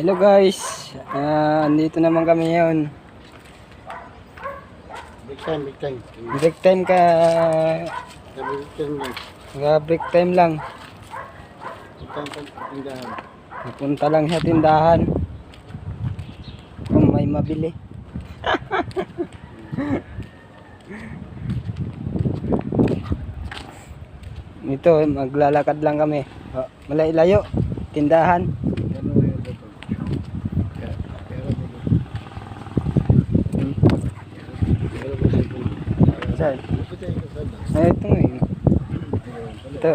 Hello guys, andito naman kami ngayon. Big time. Break time ka, Big time lang. break time lang. Big time pagtindahan. Napunta lang sa tindahan kung may mabili. Ito, maglalakad lang kami. Malayo, tindahan. Ano yung ito? Pero Saan? Ay, ito nga yun. Ito.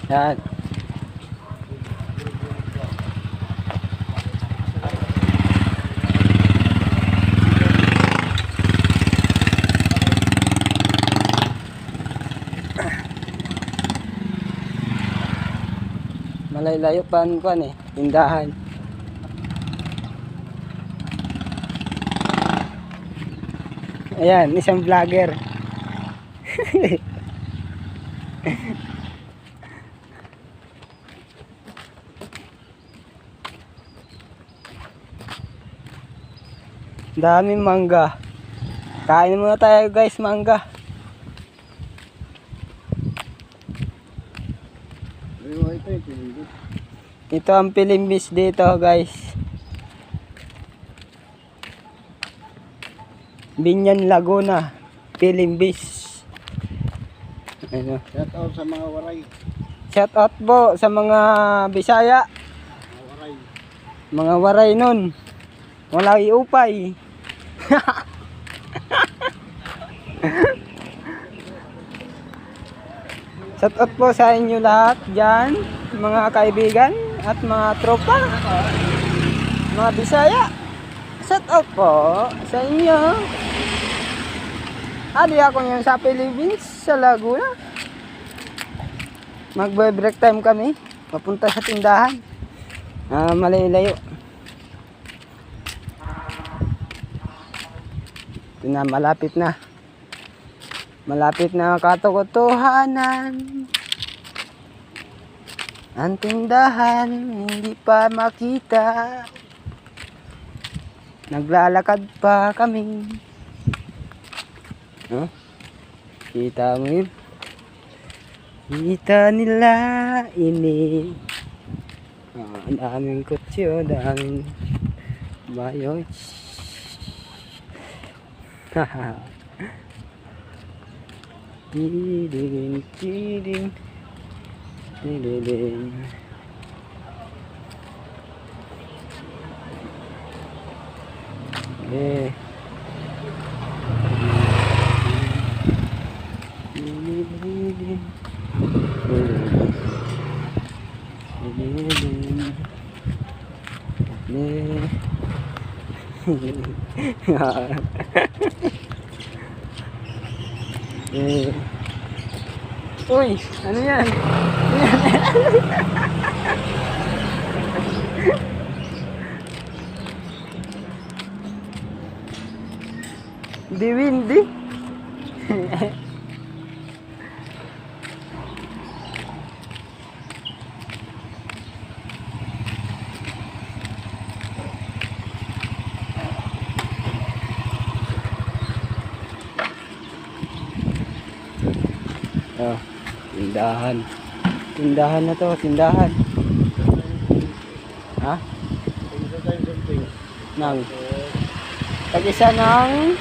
Yan. Malayo pa ang kuwan eh, tindahan. Ayan, isang vlogger. Daming mangga. Kain muna tayo guys, mangga. Ito ang Pilimbis dito guys. Binyan Laguna, Pilimbis. Ano? Shout out sa mga waray. Shout out po sa mga Bisaya. Mga waray. Mga waray nun. Wala iupay. Shout out po sa inyo lahat dyan, mga kaibigan at mga tropa, mga Bisaya. Shout out po sa inyo. Di ako ngayon sa Philippines, sa Laguna. Magbe-break time kami, papunta sa tindahan. Malayo-layo. Ito na, malapit na. Malapit na katotohanan. Ang tindahan hindi pa makita. Naglalakad pa kami. Kita mo yun? Kita nila ini. Ang daming kotse, daming bayo. Haha. Tiding. Uy, ano yan? Di windy. Tindahan. Tindahan na to, tindahan. Ha? Nang. Tag-isa ng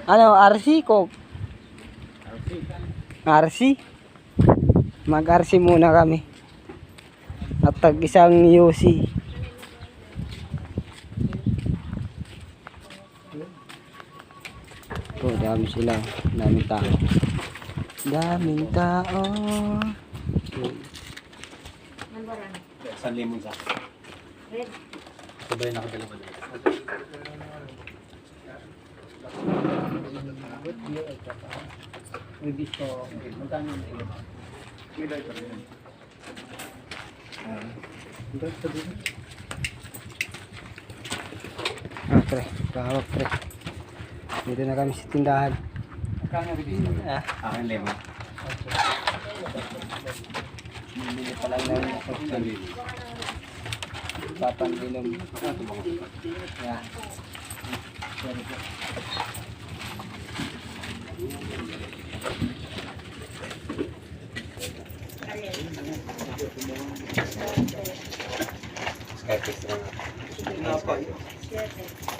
ano, RC Coke. RC. Mag-RC muna kami. At tag-isang UC. Dami sila, daming tao. Daming tao. San limon sa? Red. Sabay nakadala ba dito? Dito, magkano yung ilo? May dahil pa rin. Dahil pa rin. Pre, kahawak pre. Dito na kami sa tindahan. Magkano rin dito? Akin lemon. Bibili pa lang ng papandinom. Yan.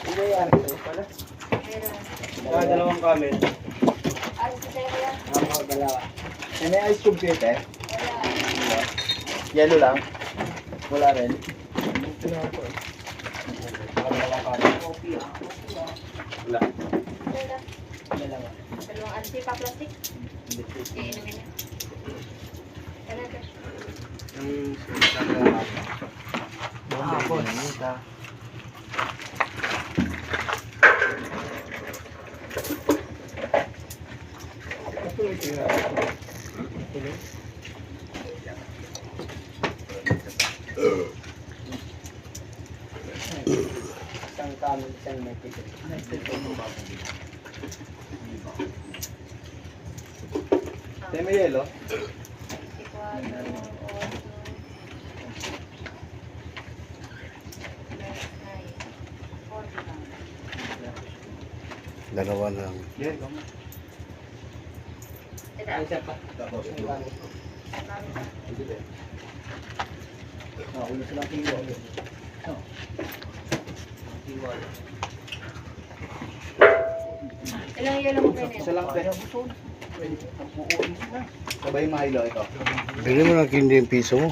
Ano yan? Pala? Dalawang kamen. Dalawa. May ice cube kayo, te? Yellow lang? Wala rin? Dalawang Dalawang anti pa plastic? Iinumin na. Talaga. Hapon. Isang kanin, isang may ticket. Te, may yellow? 24, 8, 9, 40 lang. Dalawa na lang. Yeah, come on. Ito. Isa pa. Tapos, Isang kanin. ito, te. Ulo silang kiwa. Ilang yelo mo kayo Isa lang, te. Sabay Milo ito. Bili mo ng kindi yung piso mo.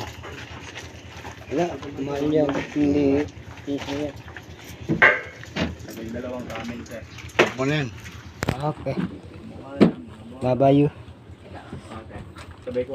Wala, kumain yan. Hindi. Piso yan. Sabay dalawang kamen, te. Mo na yan. Okay. Babayu. Sabay ko